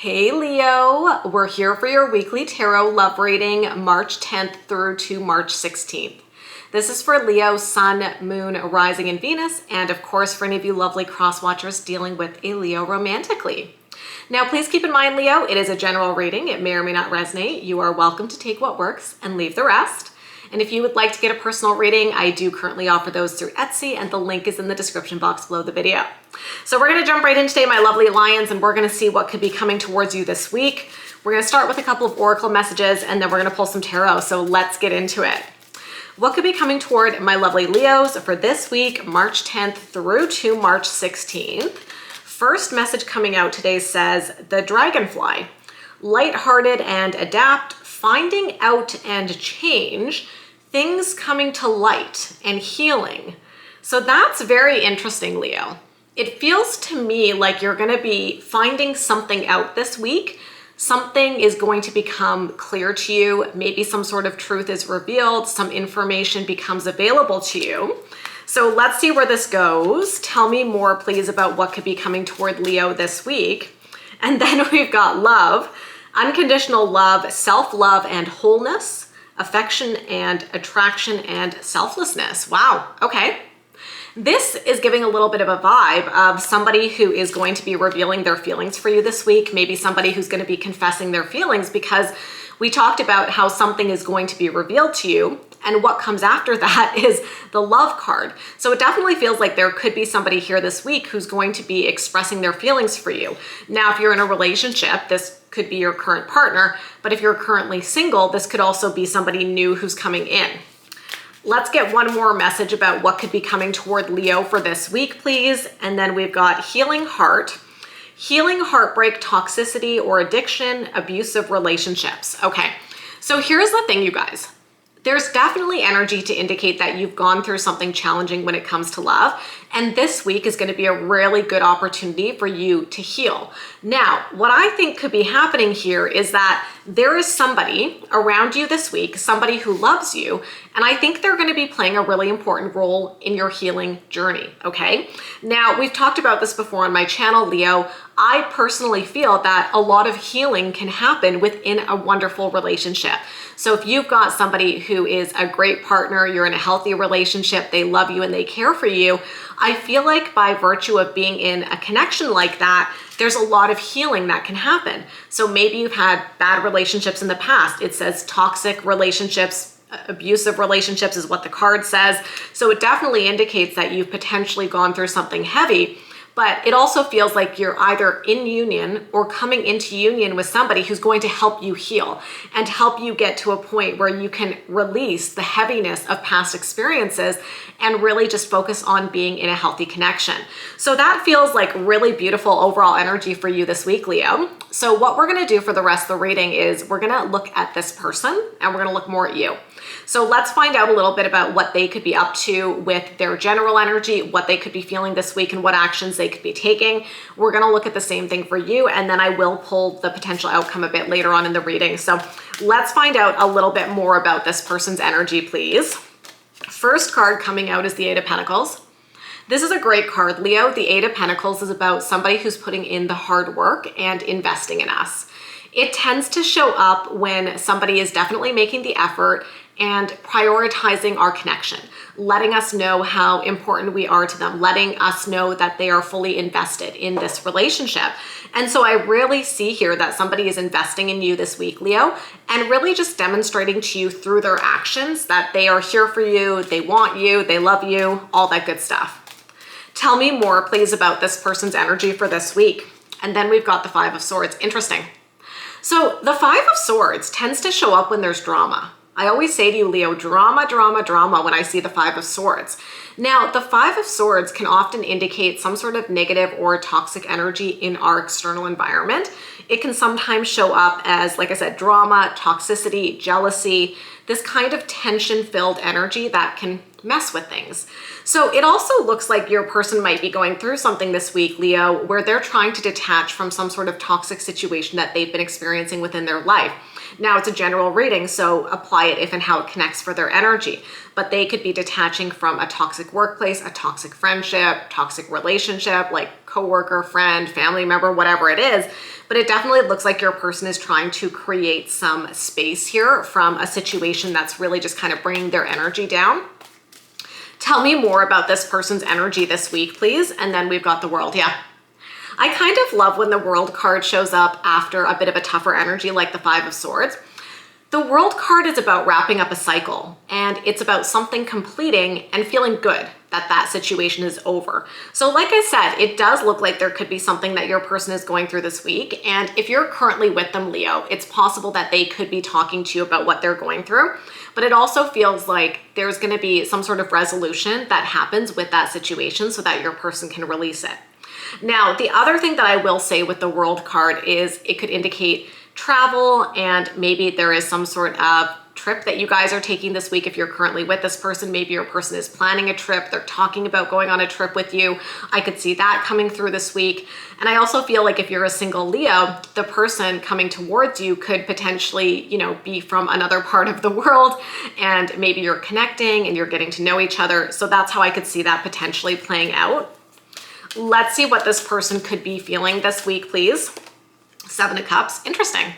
Hey Leo, we're here for your weekly tarot love reading March 10th through to March 16th. This is for Leo, Sun, Moon, Rising, and Venus, and of course for any of you lovely cross watchers dealing with a Leo romantically. Now please keep in mind, Leo, it is a general reading. It may or may not resonate. You are welcome to take what works and leave the rest. And if you would like to get a personal reading, I do currently offer those through Etsy, and the link is in the description box below the video. So we're going to jump right in today, my lovely Lions, and we're going to see what could be coming towards you this week. We're going to start with a couple of oracle messages, and then we're going to pull some tarot. So let's get into it. What could be coming toward my lovely Leos for this week, March 10th through to March 16th? First message coming out today says, the Dragonfly. Lighthearted and adapt, finding out and change, things coming to light and healing. So that's very interesting, Leo. It feels to me like you're going to be finding something out this week. Something is going to become clear to you. Maybe some sort of truth is revealed. Some information becomes available to you. So let's see where this goes. Tell me more, please, about what could be coming toward Leo this week. And then we've got love, unconditional love, self-love and wholeness, affection and attraction and selflessness. Wow, okay. This is giving a little bit of a vibe of somebody who is going to be revealing their feelings for you this week, maybe somebody who's going to be confessing their feelings, because we talked about how something is going to be revealed to you, and what comes after that is the love card. So it definitely feels like there could be somebody here this week who's going to be expressing their feelings for you. Now, if you're in a relationship, this could be your current partner, but if you're currently single, this could also be somebody new who's coming in. Let's get one more message about what could be coming toward Leo for this week, please. And then we've got healing heart. Healing heartbreak, toxicity or addiction, abusive relationships. Okay, so here's the thing, you guys. There's definitely energy to indicate that you've gone through something challenging when it comes to love. And this week is going to be a really good opportunity for you to heal. Now, what I think could be happening here is that there is somebody around you this week, somebody who loves you, and I think they're going to be playing a really important role in your healing journey, okay? Now, we've talked about this before on my channel, Leo. I personally feel that a lot of healing can happen within a wonderful relationship. So if you've got somebody who is a great partner, you're in a healthy relationship, they love you and they care for you, I feel like by virtue of being in a connection like that, there's a lot of healing that can happen. So maybe you've had bad relationships in the past. It says toxic relationships, abusive relationships is what the card says. So it definitely indicates that you've potentially gone through something heavy. But it also feels like you're either in union or coming into union with somebody who's going to help you heal and help you get to a point where you can release the heaviness of past experiences and really just focus on being in a healthy connection. So that feels like really beautiful overall energy for you this week, Leo. So what we're going to do for the rest of the reading is we're going to look at this person and we're going to look more at you. So let's find out a little bit about what they could be up to with their general energy, what they could be feeling this week, and what actions they could be taking. We're going to look at the same thing for you, and then I will pull the potential outcome a bit later on in the reading. So let's find out a little bit more about this person's energy, please. First card coming out is the Eight of Pentacles. This is a great card, Leo. The Eight of Pentacles is about somebody who's putting in the hard work and investing in us. It tends to show up when somebody is definitely making the effort and prioritizing our connection, letting us know how important we are to them, letting us know that they are fully invested in this relationship. And so I really see here that somebody is investing in you this week, Leo, and really just demonstrating to you through their actions that they are here for you, they want you, they love you, all that good stuff. Tell me more, please, about this person's energy for this week. And then we've got the Five of Swords. Interesting. So the Five of Swords tends to show up when there's drama. I always say to you, Leo, drama, drama, drama when I see the Five of Swords. Now, the Five of Swords can often indicate some sort of negative or toxic energy in our external environment. It can sometimes show up as, like I said, drama, toxicity, jealousy, this kind of tension-filled energy that can mess with things. So it also looks like your person might be going through something this week, Leo, where they're trying to detach from some sort of toxic situation that they've been experiencing within their life. Now, it's a general reading, so apply it if and how it connects for their energy. But they could be detaching from a toxic workplace, a toxic friendship, toxic relationship, like coworker, friend, family member, whatever it is. But it definitely looks like your person is trying to create some space here from a situation that's really just kind of bringing their energy down. Tell me more about this person's energy this week, please. And then we've got the World. Yeah. I kind of love when the World card shows up after a bit of a tougher energy like the Five of Swords. The World card is about wrapping up a cycle, and it's about something completing and feeling good that that situation is over. So like I said, it does look like there could be something that your person is going through this week. And if you're currently with them, Leo, it's possible that they could be talking to you about what they're going through. But it also feels like there's going to be some sort of resolution that happens with that situation so that your person can release it. Now, the other thing that I will say with the World card is it could indicate travel, and maybe there is some sort of trip that you guys are taking this week. If you're currently with this person, maybe your person is planning a trip. They're talking about going on a trip with you. I could see that coming through this week. And I also feel like if you're a single Leo, the person coming towards you could potentially, be from another part of the world, and maybe you're connecting and you're getting to know each other. So that's how I could see that potentially playing out. Let's see what this person could be feeling this week, please. Seven of Cups. Interesting.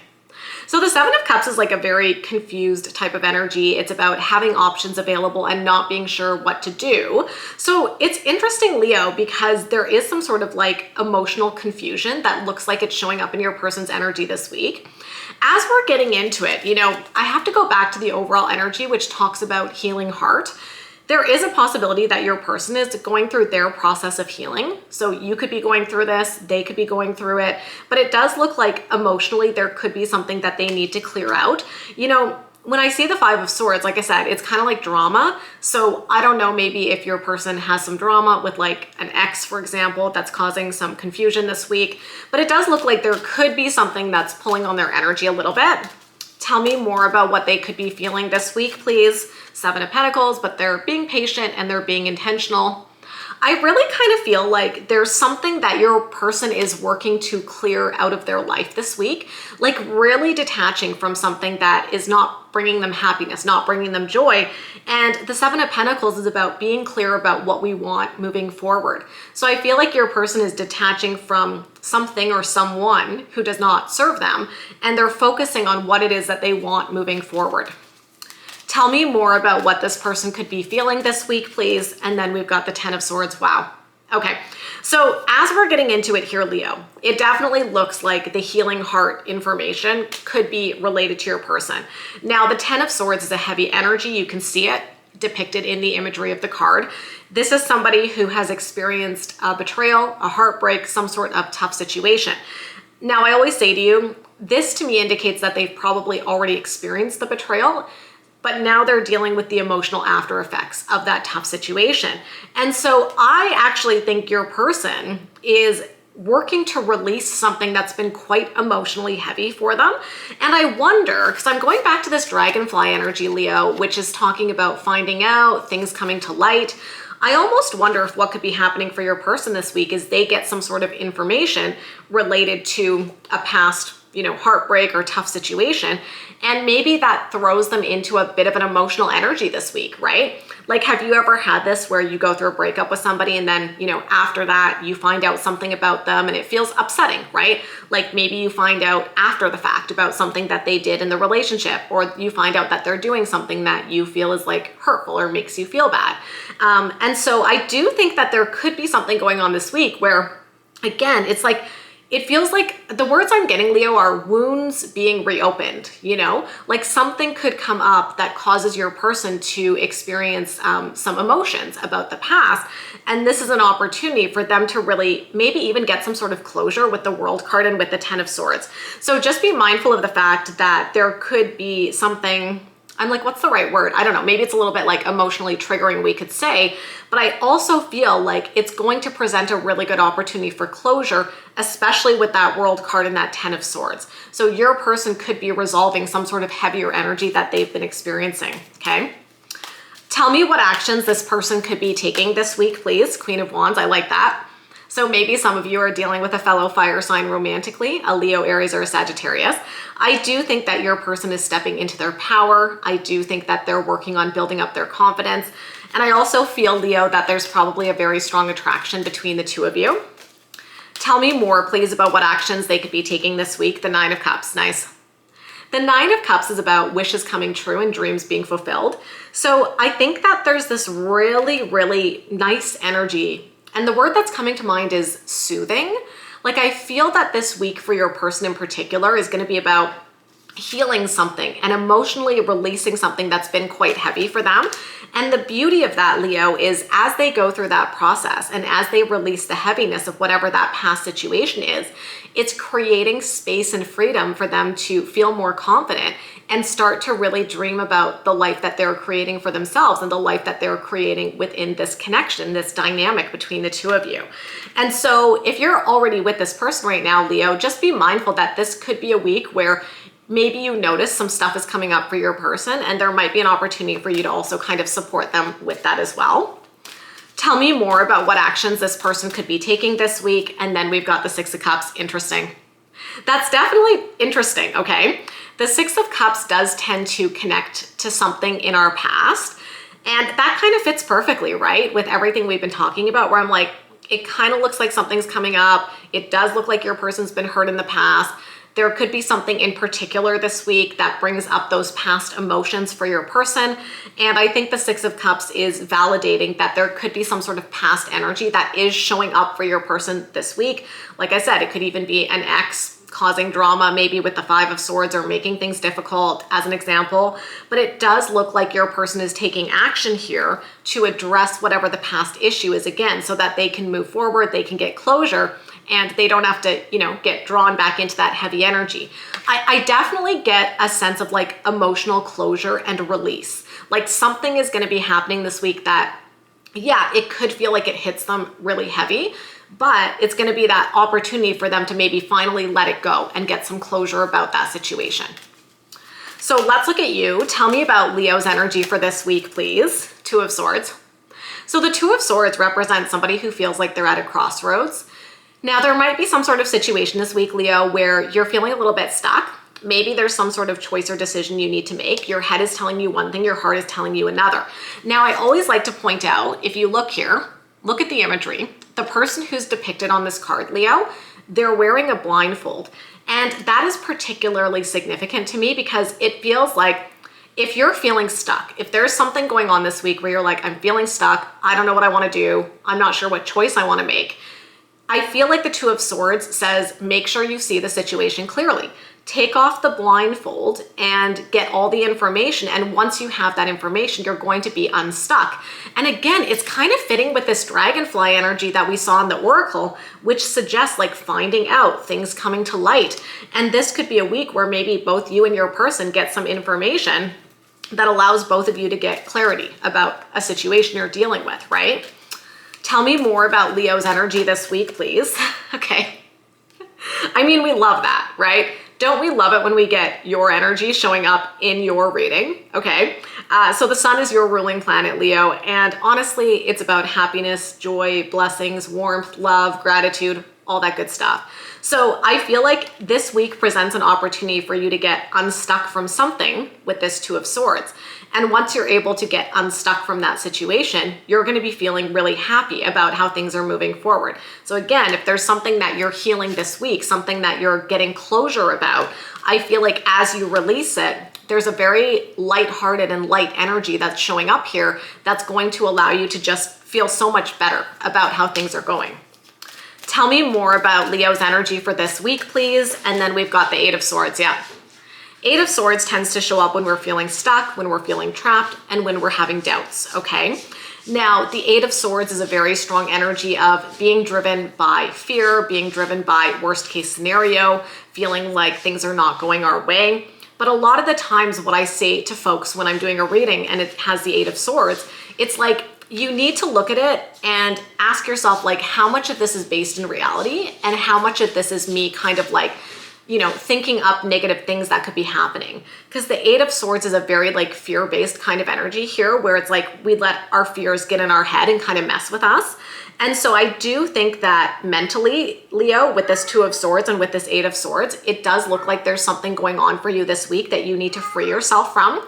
So the Seven of Cups is like a very confused type of energy. It's about having options available and not being sure what to do. So it's interesting, Leo, because there is some sort of like emotional confusion that looks like it's showing up in your person's energy this week. As we're getting into it, I have to go back to the overall energy, which talks about healing heart. There is a possibility that your person is going through their process of healing. So you could be going through this, they could be going through it, but it does look like emotionally there could be something that they need to clear out. When I see the Five of Swords, like I said, it's kind of like drama. So I don't know, maybe if your person has some drama with like an ex, for example, that's causing some confusion this week, but it does look like there could be something that's pulling on their energy a little bit. Tell me more about what they could be feeling this week, please. Seven of Pentacles, but they're being patient and they're being intentional. I really kind of feel like there's something that your person is working to clear out of their life this week, like really detaching from something that is not bringing them happiness, not bringing them joy. And the Seven of Pentacles is about being clear about what we want moving forward. So I feel like your person is detaching from something or someone who does not serve them, and they're focusing on what it is that they want moving forward. Tell me more about what this person could be feeling this week, please. And then we've got the Ten of Swords. Wow. Okay. So as we're getting into it here, Leo, it definitely looks like the healing heart information could be related to your person. Now, the Ten of Swords is a heavy energy. You can see it depicted in the imagery of the card. This is somebody who has experienced a betrayal, a heartbreak, some sort of tough situation. Now, I always say to you, this to me indicates that they've probably already experienced the betrayal, but now they're dealing with the emotional after effects of that tough situation. And so I actually think your person is working to release something that's been quite emotionally heavy for them. And I wonder, because I'm going back to this dragonfly energy, Leo, which is talking about finding out, things coming to light. I almost wonder if what could be happening for your person this week is they get some sort of information related to a past heartbreak or tough situation. And maybe that throws them into a bit of an emotional energy this week, right? Like, have you ever had this where you go through a breakup with somebody and then, after that you find out something about them and it feels upsetting, right? Like maybe you find out after the fact about something that they did in the relationship, or you find out that they're doing something that you feel is like hurtful or makes you feel bad. And so I do think that there could be something going on this week where, again, it's like, it feels like the words I'm getting, Leo, are wounds being reopened, like something could come up that causes your person to experience some emotions about the past. And this is an opportunity for them to really maybe even get some sort of closure with the World card and with the Ten of Swords. So just be mindful of the fact that there could be something, I'm like, what's the right word? I don't know. Maybe it's a little bit like emotionally triggering, we could say, but I also feel like it's going to present a really good opportunity for closure, especially with that World card and that Ten of Swords. So your person could be resolving some sort of heavier energy that they've been experiencing, okay? Tell me what actions this person could be taking this week, please. Queen of Wands, I like that. So maybe some of you are dealing with a fellow fire sign romantically, a Leo, Aries, or a Sagittarius. I do think that your person is stepping into their power. I do think that they're working on building up their confidence. And I also feel, Leo, that there's probably a very strong attraction between the two of you. Tell me more, please, about what actions they could be taking this week. The Nine of Cups, nice. The Nine of Cups is about wishes coming true and dreams being fulfilled. So I think that there's this really, really nice energy. And the word that's coming to mind is soothing. Like, I feel that this week for your person in particular is going to be about healing something and emotionally releasing something that's been quite heavy for them. And the beauty of that, Leo, is as they go through that process and as they release the heaviness of whatever that past situation is, it's creating space and freedom for them to feel more confident and start to really dream about the life that they're creating for themselves and the life that they're creating within this connection, this dynamic between the two of you. And so if you're already with this person right now, Leo, just be mindful that this could be a week where maybe you notice some stuff is coming up for your person, and there might be an opportunity for you to also kind of support them with that as well. Tell me more about what actions this person could be taking this week. And then we've got the Six of Cups. Interesting. That's definitely interesting, okay? The Six of Cups does tend to connect to something in our past. And that kind of fits perfectly, right? With everything we've been talking about, where I'm like, it kind of looks like something's coming up. It does look like your person's been hurt in the past. There could be something in particular this week that brings up those past emotions for your person. And I think the Six of Cups is validating that there could be some sort of past energy that is showing up for your person this week. Like I said, it could even be an ex causing drama, maybe with the Five of Swords, or making things difficult as an example. But it does look like your person is taking action here to address whatever the past issue is again, so that they can move forward, they can get closure, and they don't have to, get drawn back into that heavy energy. I definitely get a sense of like emotional closure and release. Like something is going to be happening this week that, yeah, it could feel like it hits them really heavy, but it's going to be that opportunity for them to maybe finally let it go and get some closure about that situation. So let's look at you. Tell me about Leo's energy for this week, please. Two of Swords. So the Two of Swords represents somebody who feels like they're at a crossroads. Now, there might be some sort of situation this week, Leo, where you're feeling a little bit stuck. Maybe there's some sort of choice or decision you need to make. Your head is telling you one thing, your heart is telling you another. Now, I always like to point out, if you look here, look at the imagery. The person who's depicted on this card, Leo, they're wearing a blindfold. And that is particularly significant to me because it feels like if you're feeling stuck, if there's something going on this week where you're like, I'm feeling stuck, I don't know what I want to do, I'm not sure what choice I want to make, I feel like the Two of Swords says, make sure you see the situation clearly. Take off the blindfold and get all the information. And once you have that information, you're going to be unstuck. And again, it's kind of fitting with this dragonfly energy that we saw in the Oracle, which suggests like finding out, things coming to light. And this could be a week where maybe both you and your person get some information that allows both of you to get clarity about a situation you're dealing with, right? Tell me more about Leo's energy this week, please. Okay. I mean, we love that, right? Don't we love it when we get your energy showing up in your reading? Okay. So the sun is your ruling planet, Leo. And honestly, it's about happiness, joy, blessings, warmth, love, gratitude, all that good stuff. So I feel like this week presents an opportunity for you to get unstuck from something with this Two of Swords. And once you're able to get unstuck from that situation, you're going to be feeling really happy about how things are moving forward. So again, if there's something that you're healing this week, something that you're getting closure about, I feel like as you release it, there's a very lighthearted and light energy that's showing up here that's going to allow you to just feel so much better about how things are going. Tell me more about Leo's energy for this week, please. And then we've got the Eight of Swords, yeah. Eight of Swords tends to show up when we're feeling stuck, when we're feeling trapped, and when we're having doubts, okay? Now, the Eight of Swords is a very strong energy of being driven by fear, being driven by worst case scenario, feeling like things are not going our way. But a lot of the times what I say to folks when I'm doing a reading and it has the Eight of Swords, it's like you need to look at it and ask yourself like how much of this is based in reality and how much of this is me kind of like thinking up negative things that could be happening. Because the Eight of Swords is a very like fear-based kind of energy here, where it's like we let our fears get in our head and kind of mess with us. And so I do think that mentally, Leo, with this Two of Swords and with this Eight of Swords, it does look like there's something going on for you this week that you need to free yourself from.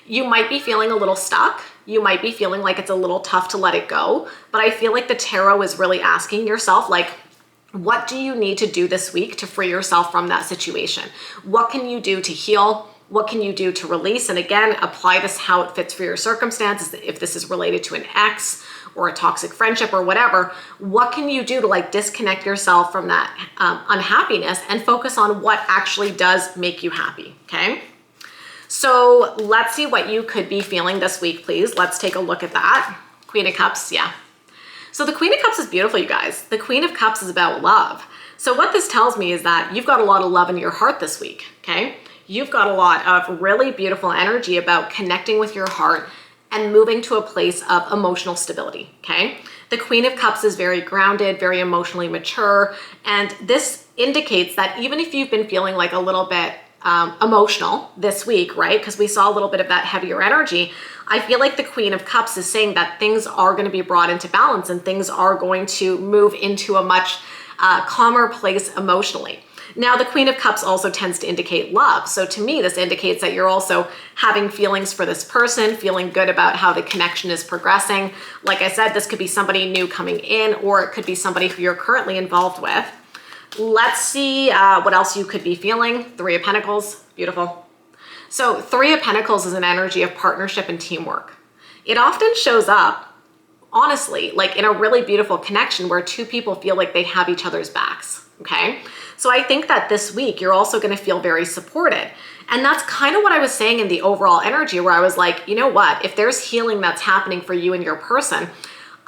You might be feeling a little stuck. You might be feeling like it's a little tough to let it go. But I feel like the tarot is really asking yourself, like, what do you need to do this week to free yourself from that situation? What can you do to heal? What can you do to release? And again, apply this how it fits for your circumstances. If this is related to an ex or a toxic friendship or whatever, what can you do to like disconnect yourself from that unhappiness and focus on what actually does make you happy, okay? So let's see what you could be feeling this week, please. Let's take a look at that. Queen of Cups, yeah. So the Queen of Cups is beautiful, you guys. The Queen of Cups is about love. So what this tells me is that you've got a lot of love in your heart this week, okay? You've got a lot of really beautiful energy about connecting with your heart and moving to a place of emotional stability, okay? The Queen of Cups is very grounded, very emotionally mature, and this indicates that even if you've been feeling like a little bit emotional this week, right? Because we saw a little bit of that heavier energy. I feel like the Queen of Cups is saying that things are going to be brought into balance and things are going to move into a much calmer place emotionally. Now, the Queen of Cups also tends to indicate love. So to me, this indicates that you're also having feelings for this person, feeling good about how the connection is progressing. Like I said, this could be somebody new coming in, or it could be somebody who you're currently involved with. Let's see what else you could be feeling. Three of Pentacles, beautiful. So Three of Pentacles is an energy of partnership and teamwork. It often shows up, honestly, like in a really beautiful connection where two people feel like they have each other's backs, okay? So I think that this week you're also gonna feel very supported. And that's kind of what I was saying in the overall energy, where I was like, you know what, if there's healing that's happening for you and your person,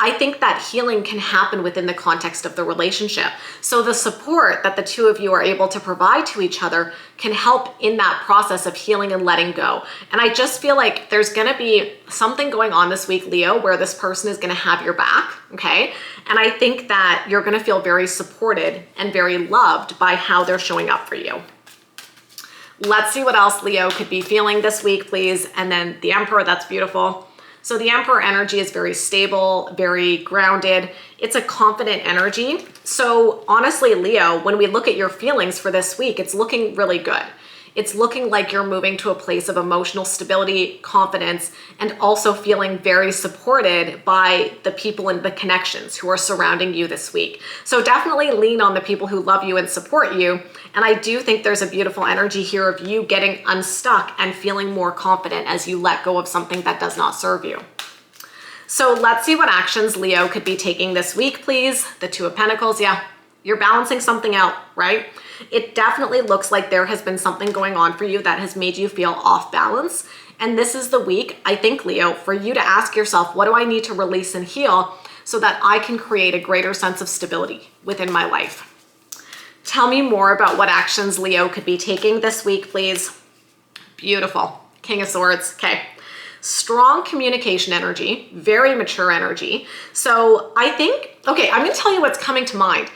I think that healing can happen within the context of the relationship. So the support that the two of you are able to provide to each other can help in that process of healing and letting go. And I just feel like there's gonna be something going on this week, Leo, where this person is gonna have your back, okay? And I think that you're gonna feel very supported and very loved by how they're showing up for you. Let's see what else Leo could be feeling this week, please. And then the Emperor, that's beautiful. So the Emperor energy is very stable, very grounded. It's a confident energy. So honestly, Leo, when we look at your feelings for this week, it's looking really good. It's looking like you're moving to a place of emotional stability, confidence, and also feeling very supported by the people and the connections who are surrounding you this week. So definitely lean on the people who love you and support you. And I do think there's a beautiful energy here of you getting unstuck and feeling more confident as you let go of something that does not serve you. So let's see what actions Leo could be taking this week, please. The Two of Pentacles, yeah, you're balancing something out, right? It definitely looks like there has been something going on for you that has made you feel off balance. And this is the week, I think, Leo, for you to ask yourself, what do I need to release and heal so that I can create a greater sense of stability within my life? Tell me more about what actions Leo could be taking this week, please. Beautiful. King of Swords, okay. Strong communication energy, very mature energy. So I think, okay, I'm gonna tell you what's coming to mind.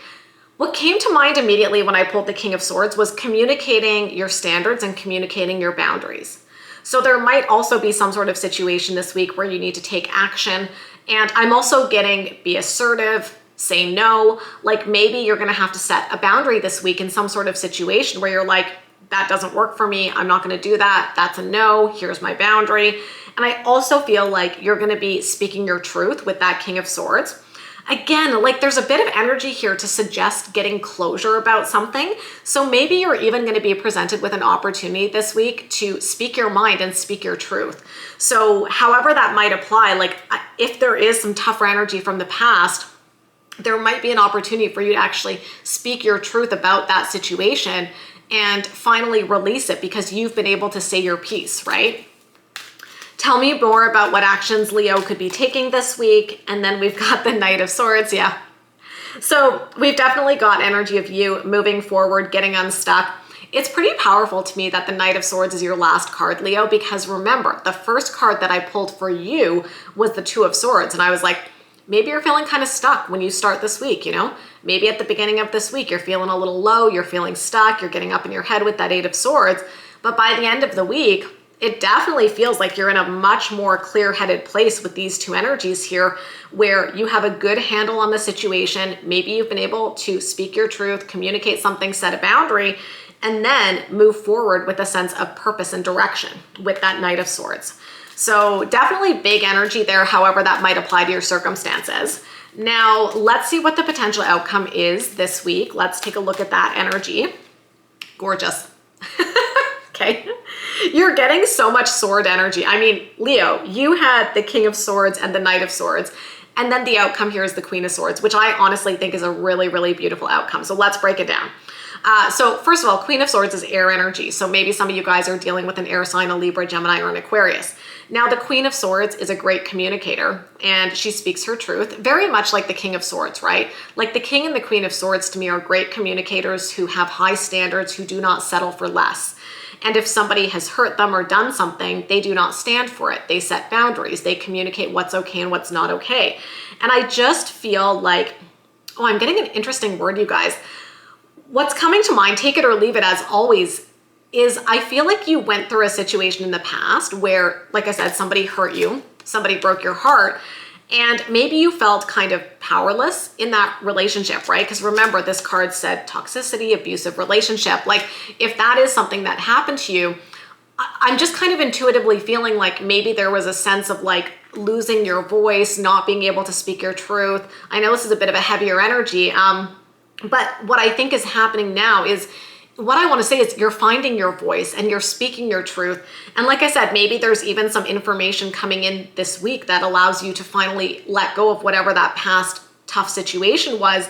What came to mind immediately when I pulled the King of Swords was communicating your standards and communicating your boundaries. So there might also be some sort of situation this week where you need to take action. And I'm also getting be assertive, say no. Like maybe you're gonna have to set a boundary this week in some sort of situation where you're like, that doesn't work for me. I'm not gonna do that. That's a no, here's my boundary. And I also feel like you're gonna be speaking your truth with that King of Swords. Again, like there's a bit of energy here to suggest getting closure about something. So maybe you're even going to be presented with an opportunity this week to speak your mind and speak your truth. So however that might apply, like if there is some tougher energy from the past, there might be an opportunity for you to actually speak your truth about that situation and finally release it because you've been able to say your piece, right? Tell me more about what actions Leo could be taking this week. And then we've got the Knight of Swords, yeah. So we've definitely got energy of you moving forward, getting unstuck. It's pretty powerful to me that the Knight of Swords is your last card, Leo, because remember, the first card that I pulled for you was the Two of Swords. And I was like, maybe you're feeling kind of stuck when you start this week, you know? Maybe at the beginning of this week, you're feeling a little low, you're feeling stuck, you're getting up in your head with that Eight of Swords. But by the end of the week, it definitely feels like you're in a much more clear-headed place with these two energies here, where you have a good handle on the situation. Maybe you've been able to speak your truth, communicate something, set a boundary, and then move forward with a sense of purpose and direction with that Knight of Swords. So definitely big energy there, however that might apply to your circumstances. Now, let's see what the potential outcome is this week. Let's take a look at that energy. Gorgeous. Okay. You're getting so much sword energy. I mean, Leo, you had the King of Swords and the Knight of Swords. And then the outcome here is the Queen of Swords, which I honestly think is a really, really beautiful outcome. So let's break it down. So first of all, Queen of Swords is air energy. So maybe some of you guys are dealing with an air sign, a Libra, Gemini, or an Aquarius. Now, the Queen of Swords is a great communicator and she speaks her truth, very much like the King of Swords, right? Like the King and the Queen of Swords to me are great communicators who have high standards, who do not settle for less. And if somebody has hurt them or done something, they do not stand for it. They set boundaries. They communicate what's okay and what's not okay. And I just feel like, oh, I'm getting an interesting word, you guys. What's coming to mind, take it or leave it as always, is I feel like you went through a situation in the past where, like I said, somebody hurt you, somebody broke your heart, and maybe you felt kind of powerless in that relationship, right? Because remember, this card said toxicity, abusive relationship. Like if that is something that happened to you, I'm just kind of intuitively feeling like maybe there was a sense of like losing your voice, not being able to speak your truth. I know this is a bit of a heavier energy, but what I think is happening now is, what I want to say is you're finding your voice and you're speaking your truth. And like I said, maybe there's even some information coming in this week that allows you to finally let go of whatever that past tough situation was.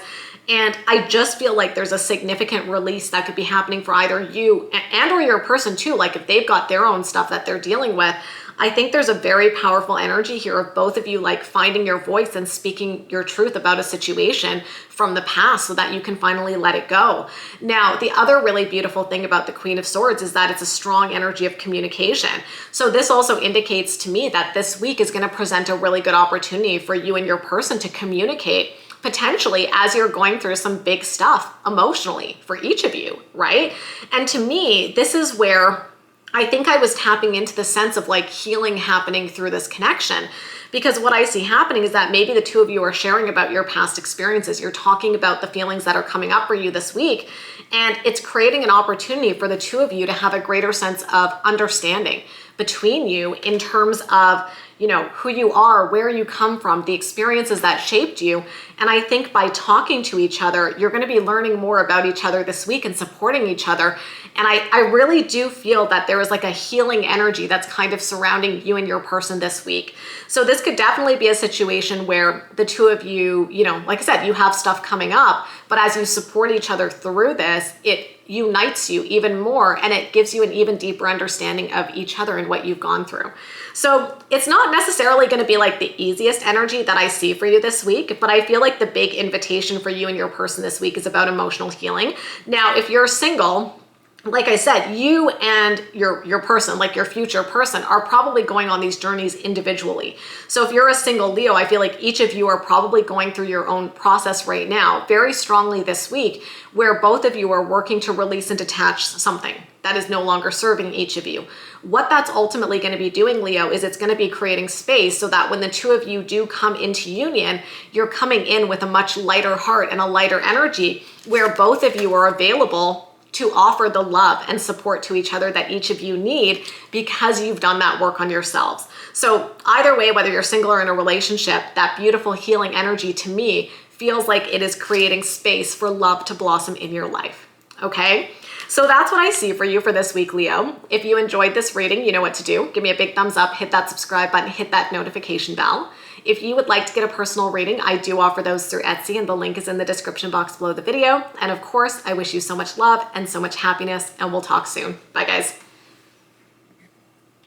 And I just feel like there's a significant release that could be happening for either you and or your person too. Like if they've got their own stuff that they're dealing with, I think there's a very powerful energy here of both of you like finding your voice and speaking your truth about a situation from the past so that you can finally let it go. Now, the other really beautiful thing about the Queen of Swords is that it's a strong energy of communication. So this also indicates to me that this week is going to present a really good opportunity for you and your person to communicate potentially as you're going through some big stuff emotionally for each of you, right? And to me, this is where I think I was tapping into the sense of like healing happening through this connection, because what I see happening is that maybe the two of you are sharing about your past experiences. You're talking about the feelings that are coming up for you this week, and it's creating an opportunity for the two of you to have a greater sense of understanding between you in terms of, you know, who you are, where you come from, the experiences that shaped you. And I think by talking to each other, you're going to be learning more about each other this week and supporting each other. And I really do feel that there is like a healing energy that's kind of surrounding you and your person this week. So this could definitely be a situation where the two of you, you know, like I said, you have stuff coming up, but as you support each other through this, it unites you even more and it gives you an even deeper understanding of each other and what you've gone through. So it's not necessarily going to be like the easiest energy that I see for you this week, but I feel like the big invitation for you and your person this week is about emotional healing. Now, if you're single, like I said, you and your person, like your future person, are probably going on these journeys individually. So if you're a single Leo, I feel like each of you are probably going through your own process right now, very strongly this week, where both of you are working to release and detach something that is no longer serving each of you. What that's ultimately going to be doing, Leo, is it's going to be creating space so that when the two of you do come into union, you're coming in with a much lighter heart and a lighter energy, where both of you are available to offer the love and support to each other that each of you need because you've done that work on yourselves. So either way, whether you're single or in a relationship, that beautiful healing energy to me feels like it is creating space for love to blossom in your life. Okay? So that's what I see for you for this week, Leo. If you enjoyed this reading, you know what to do. Give me a big thumbs up, hit that subscribe button, hit that notification bell. If you would like to get a personal reading, I do offer those through Etsy, and the link is in the description box below the video. And of course, I wish you so much love and so much happiness, and we'll talk soon. Bye, guys.